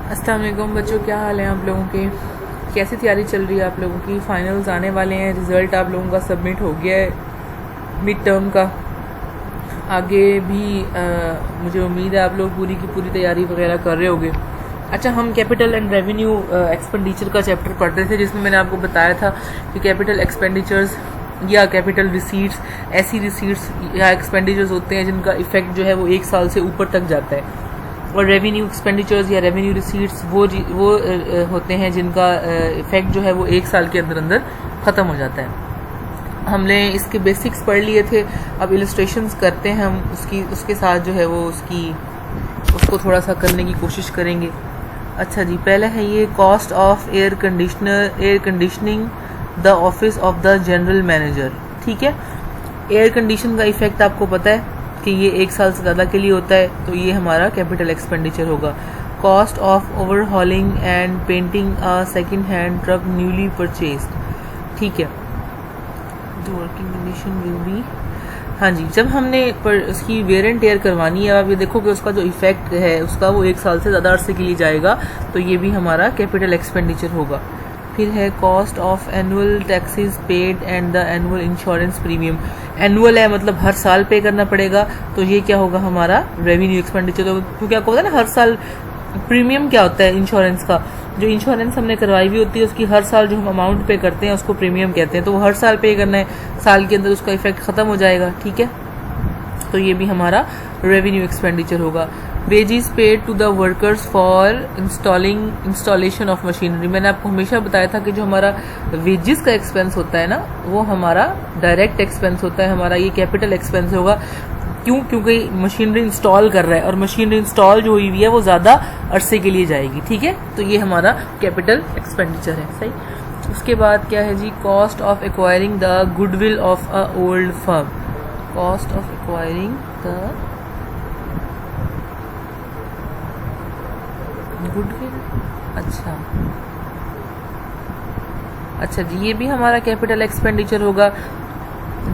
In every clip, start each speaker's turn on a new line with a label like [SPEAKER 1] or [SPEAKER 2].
[SPEAKER 1] अस्सलाम वालेकुम बच्चों, क्या हाल है आप लोगों के? कैसी तैयारी चल रही है आप लोगों की? फाइनल्स आने वाले हैं, रिज़ल्ट आप लोगों का सबमिट हो गया है मिड टर्म का। आगे भी मुझे उम्मीद है आप लोग पूरी की पूरी तैयारी वगैरह कर रहे होगे। अच्छा, हम कैपिटल एंड रेवेन्यू एक्सपेंडिचर का चैप्टर पढ़ रहे थे, जिसमें मैंने आपको बताया था कि कैपिटल एक्सपेंडिचर्स या कैपिटल रिसीट्स ऐसी रिसीट्स या एक्सपेंडिचर्स होते हैं जिनका इफेक्ट जो है वो 1 साल से ऊपर तक जाता है, और रेवेन्यू एक्सपेंडिचर्स या रेवेन्यू रिसीट्स वो होते हैं जिनका इफेक्ट जो है वो 1 साल के अंदर अंदर ख़त्म हो जाता है। हमने इसके बेसिक्स पढ़ लिए थे, अब इलस्ट्रेशंस करते हैं हम उसके साथ जो है वो उसको थोड़ा सा करने की कोशिश करेंगे। अच्छा जी, पहला है ये cost of air conditioning the office of the general manager. ठीक है, एयर कंडीशन का इफेक्ट आपको पता है कि ये 1 साल से ज़्यादा के लिए होता है, तो ये हमारा कैपिटल एक्सपेंडिचर होगा। Cost of overhauling and painting a second hand truck newly purchased. ठीक है, the working condition will be, हाँ जी, जब हमने उसकी वेयर एंड टेयर करवानी है, आप ये देखो कि उसका जो इफेक्ट है उसका वो 1 साल से ज़्यादा अरसे के लिए जाएगा, तो ये भी हमारा कैपिटल एक्सपेंडिचर होगा। फिर है cost of annual taxes paid and the annual insurance premium. Annual है मतलब हर साल पे करना पड़ेगा, तो ये क्या होगा हमारा रेवेन्यू एक्सपेंडिचर होगा, क्योंकि आपको पता है ना हर साल प्रीमियम क्या होता है इंश्योरेंस का। जो इंश्योरेंस हमने करवाई हुई होती है उसकी हर साल जो हम अमाउंट पे करते हैं उसको प्रीमियम कहते हैं, तो वो हर साल पे करना है, साल के अंदर उसका इफेक्ट खत्म हो जाएगा। ठीक है, तो ये भी हमारा रेवेन्यू एक्सपेंडिचर होगा। Wages paid to the workers for installation of machinery. मैंने आपको हमेशा बताया था कि जो हमारा वेजेस का एक्सपेंस होता है ना, वो हमारा डायरेक्ट एक्सपेंस होता है, हमारा ये कैपिटल एक्सपेंस होगा। क्यों? क्योंकि मशीनरी इंस्टॉल कर रहा है और मशीनरी इंस्टॉल जो हुई हुई है वो ज़्यादा अरसे के लिए जाएगी। ठीक है, तो ये हमारा कैपिटल एक्सपेंडिचर है। सही। उसके बाद क्या है जी, cost of acquiring the goodwill of a old firm. Cost of acquiring the goodwill, अच्छा जी, ये भी हमारा कैपिटल एक्सपेंडिचर होगा।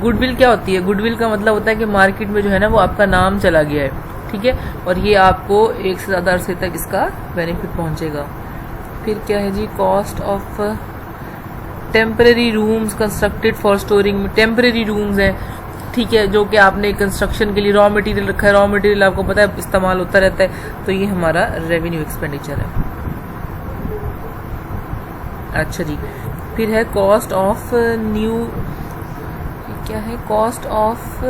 [SPEAKER 1] गुडविल क्या होती है? गुडविल का मतलब होता है कि मार्केट में जो है ना वो आपका नाम चला गया है। ठीक है, और ये आपको 1 से ज़्यादा अरसे तक इसका बेनिफिट पहुंचेगा। फिर क्या है जी, cost of temporary rooms constructed for storing. Temporary rooms हैं, ठीक है, जो कि आपने कंस्ट्रक्शन के लिए रॉ मटेरियल रखा है, रॉ मटेरियल आपको पता है इस्तेमाल होता रहता है, तो ये हमारा रेवेन्यू एक्सपेंडिचर है। अच्छा जी, फिर है कॉस्ट ऑफ न्यू, क्या है, cost of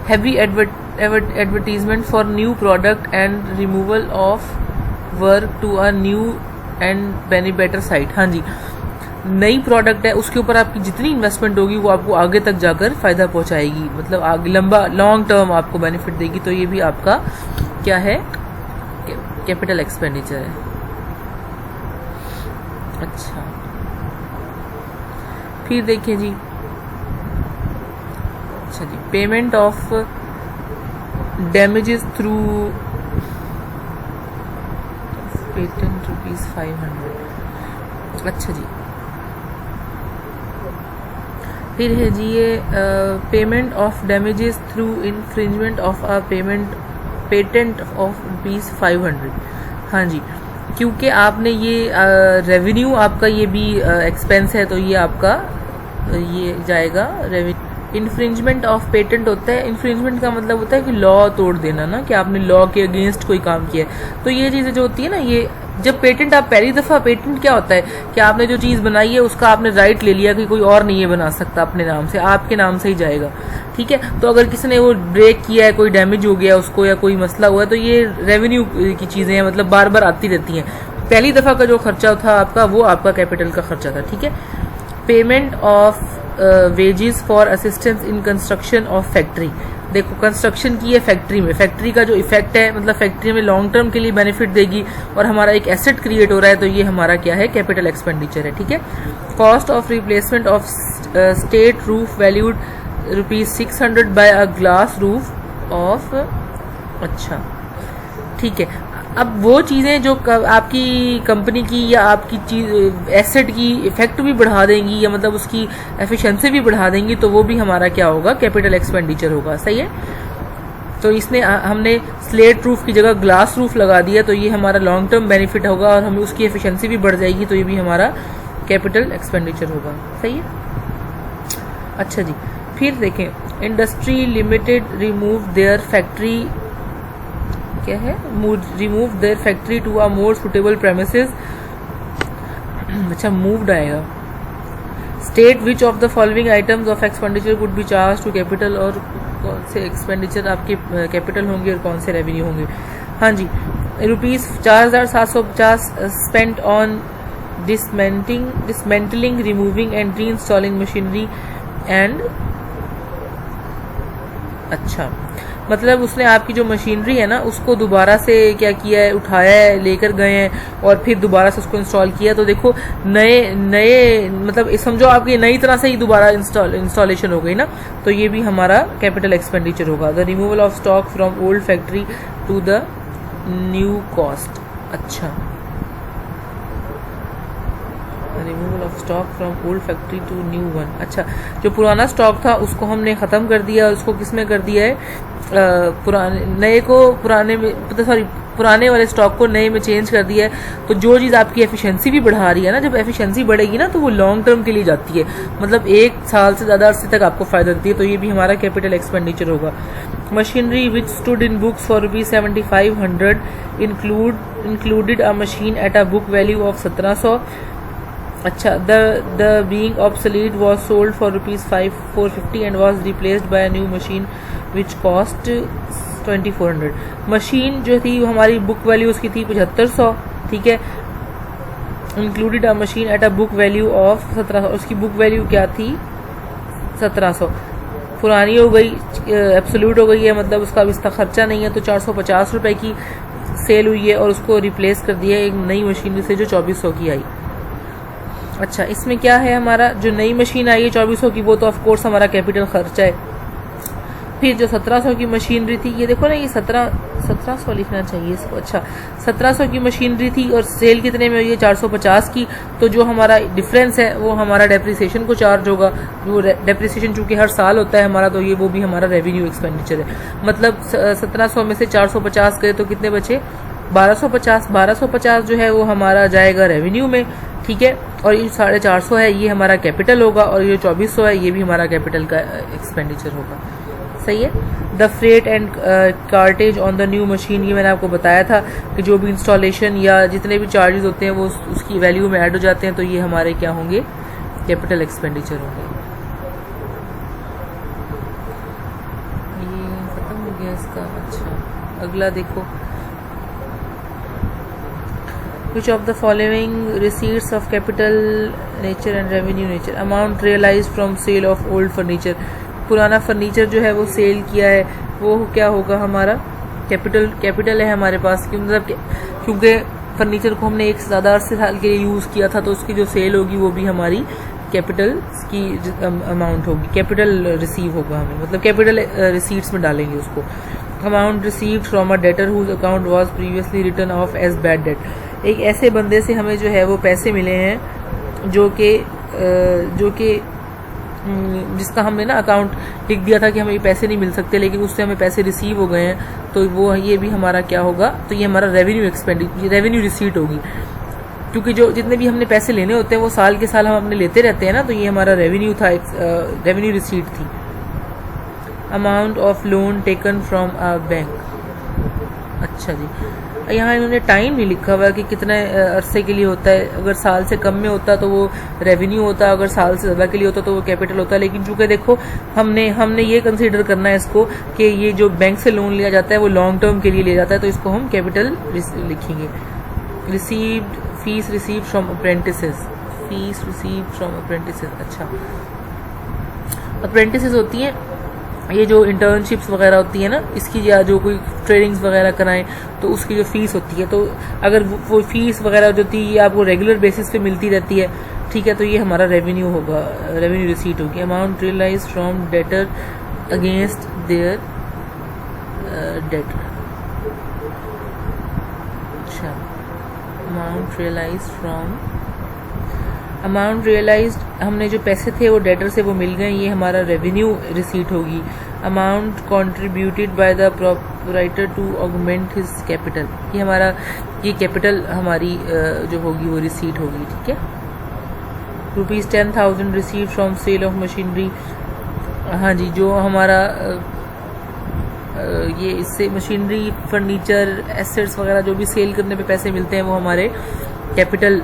[SPEAKER 1] heavy advertisement for new product and removal of work to a new and better site. हाँ जी, नई प्रोडक्ट है उसके ऊपर आपकी जितनी इन्वेस्टमेंट होगी वो आपको आगे तक जाकर फायदा पहुंचाएगी, मतलब आगे लॉन्ग टर्म आपको बेनिफिट देगी, तो ये भी आपका क्या है, कैपिटल एक्सपेंडिचर है। अच्छा, फिर देखिए जी, अच्छा जी, payment of damages through patent ₹500। अच्छा जी, फिर है जी ये payment of damages through infringement of a patent of ₹500। हाँ जी, क्योंकि आपने ये रेवेन्यू आपका ये भी एक्सपेंस है, तो ये आपका ये जाएगा रेवेन्यू। इन्फ्रिंजमेंट ऑफ पेटेंट होता है, इन्फ्रिंजमेंट का मतलब होता है कि लॉ तोड़ देना ना, कि आपने लॉ के अगेंस्ट कोई काम किया है, तो ये चीज़ें जो होती है ना, ये जब पेटेंट आप पहली दफ़ा, पेटेंट क्या होता है कि आपने जो चीज़ बनाई है उसका आपने राइट ले लिया कि कोई और नहीं ये बना सकता अपने नाम से, आपके नाम से ही जाएगा। ठीक है, तो अगर किसी ने वो ब्रेक किया है, कोई डैमेज हो गया उसको या कोई मसला हुआ है, तो ये रेवेन्यू की चीज़ें हैं, मतलब बार बार आती रहती हैं। पहली दफ़ा का जो खर्चा था आपका, वो आपका कैपिटल का खर्चा था। ठीक है, payment of wages for assistance in construction of factory. देखो, कंस्ट्रक्शन की है फैक्ट्री में, फैक्ट्री का जो इफेक्ट है, मतलब फैक्ट्री में लॉन्ग टर्म के लिए बेनिफिट देगी और हमारा एक एसेट क्रिएट हो रहा है, तो ये हमारा क्या है, कैपिटल एक्सपेंडिचर है। ठीक है, cost of replacement of state roof valued ₹600 by a glass roof off. अच्छा, ठीक है, अब वो चीज़ें जो आपकी कंपनी की या आपकी चीज एसेट की इफेक्ट भी बढ़ा देंगी, या मतलब उसकी एफिशिएंसी भी बढ़ा देंगी, तो वो भी हमारा क्या होगा, कैपिटल एक्सपेंडिचर होगा। सही है। तो इसने हमने स्लेट रूफ की जगह ग्लास रूफ लगा दिया, तो ये हमारा लॉन्ग टर्म बेनिफिट होगा और हमें उसकी एफिशिएंसी भी बढ़ जाएगी, तो ये भी हमारा कैपिटल एक्सपेंडिचर होगा। सही है। अच्छा जी, फिर देखें, industry limited remove their factory, क्या है, remove their factory to a more suitable premises. अच्छा, मूव्ड आएगा। State which of the following items of expenditure would be charge to capital, और कौन से एक्सपेंडिचर आपके कैपिटल होंगे और कौन से रेवेन्यू होंगे। हाँ जी, ₹4750 spent on dismantling, removing and re installing machinery and. अच्छा, मतलब उसने आपकी जो मशीनरी है ना उसको दोबारा से क्या किया है, उठाया है, लेकर गए हैं और फिर दोबारा से उसको इंस्टॉल किया। तो देखो नए मतलब समझो आपकी नई तरह से ही दोबारा इंस्टॉलेशन हो गई ना, तो ये भी हमारा कैपिटल एक्सपेंडिचर होगा। The removal of stock from old factory to the new cost. अच्छा, removal of stock from old factory to new one. अच्छा, जो पुराना स्टॉक था उसको हमने ख़त्म कर दिया, उसको किसमें कर दिया है, पुराने वाले स्टॉक को नए में चेंज कर दिया है। तो जो चीज़ आपकी एफिशिएंसी भी बढ़ा रही है ना, जब एफिशिएंसी बढ़ेगी ना तो वो लॉन्ग टर्म के लिए जाती है, मतलब 1 साल से ज़्यादा अरसे तक आपको फ़ायदा देती है, तो ये भी हमारा कैपिटल एक्सपेंडिचर होगा। Machinery which stood in books for ₹7500 included a machine at a book value of 1700। अच्छा, the being obsolete was sold for ₹450 and was replaced by a new machine which cost 2400। Machine जो थी वो हमारी book value उसकी थी 7500, ठीक है। Included a machine at a book value of 1700, उसकी बुक वैल्यू क्या थी 1700, पुरानी हो गई, एब्सोल्यूट हो गई है, मतलब उसका अब इसका खर्चा नहीं है, तो 450 रुपए की सेल हुई है और उसको रिप्लेस कर दिया एक नई मशीन से जो 2400 की आई। अच्छा, इसमें क्या है, हमारा जो नई मशीन आई है 2400 की, वो तो ऑफ कोर्स हमारा कैपिटल खर्चा है। फिर जो 1700 की मशीनरी थी, ये देखो ना, ये 1700 लिखना चाहिए इसको। अच्छा, 1700 की मशीनरी थी और सेल कितने में हुई है 450 की, तो जो हमारा डिफरेंस है वो हमारा डेप्रिसिएशन को चार्ज होगा। वो डेप्रिसिएशन चूंकि हर साल होता है हमारा, तो ये वो भी हमारा रेवेन्यू एक्सपेंडिचर है। मतलब 1700 में से 450 गए तो कितने बचे, 1250। 1250 जो है वो हमारा जाएगा रेवेन्यू में, ठीक है। और ये 450 है ये हमारा कैपिटल होगा, और ये 2400 है ये भी हमारा कैपिटल का एक्सपेंडिचर होगा। सही है। The freight and cartridge on the new machine, ये मैंने आपको बताया था कि जो भी इंस्टॉलेशन या जितने भी चार्जेस होते हैं वो उसकी वैल्यू में ऐड हो जाते हैं, तो ये हमारे क्या होंगे, कैपिटल एक्सपेंडिचर होंगे। ये खत्म हो गया इसका। अच्छा, अगला देखो, which of the following receipts of capital nature and revenue nature, amount realized from sale of old furniture, पुराना फर्नीचर जो है वो सेल किया है, वो क्या होगा हमारा कैपिटल है हमारे पास, क्योंकि फर्नीचर को हमने एक से ज़्यादा अरसे साल के लिए यूज़ किया था, तो उसकी जो सेल होगी वो भी हमारी कैपिटल की अमाउंट होगी, कैपिटल रिसीव होगा हमें, मतलब कैपिटल रिसीट्स में डालेंगे उसको। Amount received from a debtor whose account was previously written off as bad debt, एक ऐसे बंदे से हमें जो है वो पैसे मिले हैं जो कि जिसका हमने ना अकाउंट लिख दिया था कि हमें ये पैसे नहीं मिल सकते, लेकिन उससे हमें पैसे रिसीव हो गए हैं, तो वो ये भी हमारा क्या होगा, तो ये हमारा रेवेन्यू रिसीट होगी, क्योंकि जो जितने भी हमने पैसे लेने होते हैं वो साल के साल हम अपने लेते रहते हैं ना, तो ये हमारा रेवेन्यू था, रेवेन्यू रिसीट थी। Amount of loan taken from a bank, अच्छा जी, यहाँ इन्होंने टाइम नहीं लिखा हुआ कि कितने अरसे के लिए होता है, अगर साल से कम में होता तो वो रेवेन्यू होता, अगर साल से ज़्यादा के लिए होता तो वो कैपिटल होता, लेकिन चूंकि देखो हमने ये कंसीडर करना है इसको कि ये जो बैंक से लोन लिया जाता है वो लॉन्ग टर्म के लिए लिया जाता है, तो इसको हम कैपिटल लिखेंगे। Received fees received from apprentices, fees received from apprentices. अच्छा, अप्रेंटिसेस होती हैं ये जो इंटर्नशिप्स वगैरह होती है ना, इसकी या जो कोई ट्रेनिंग्स वगैरह कराएं तो उसकी जो फीस होती है, तो अगर वो फीस वगैरह जो थी ये आपको रेगुलर बेसिस पे मिलती रहती है, ठीक है, तो ये हमारा रेवेन्यू होगा, रेवेन्यू रिसीट होगी। Amount realise from debtor against their debtor, अच्छा, अमाउंट रियलाइज्ड हमने जो पैसे थे वो डेटर से वो मिल गए, ये हमारा रेवेन्यू रिसीट होगी। Amount contributed by the proprietor to augment his capital. ये हमारा ये कैपिटल हमारी जो होगी वो रिसीट होगी, ठीक है। ₹10,000 receive from sale of machinery. हाँ जी, जो हमारा ये इससे मशीनरी, फर्नीचर, एसेट्स वगैरह जो भी सेल करने पे पैसे मिलते हैं वो हमारे कैपिटल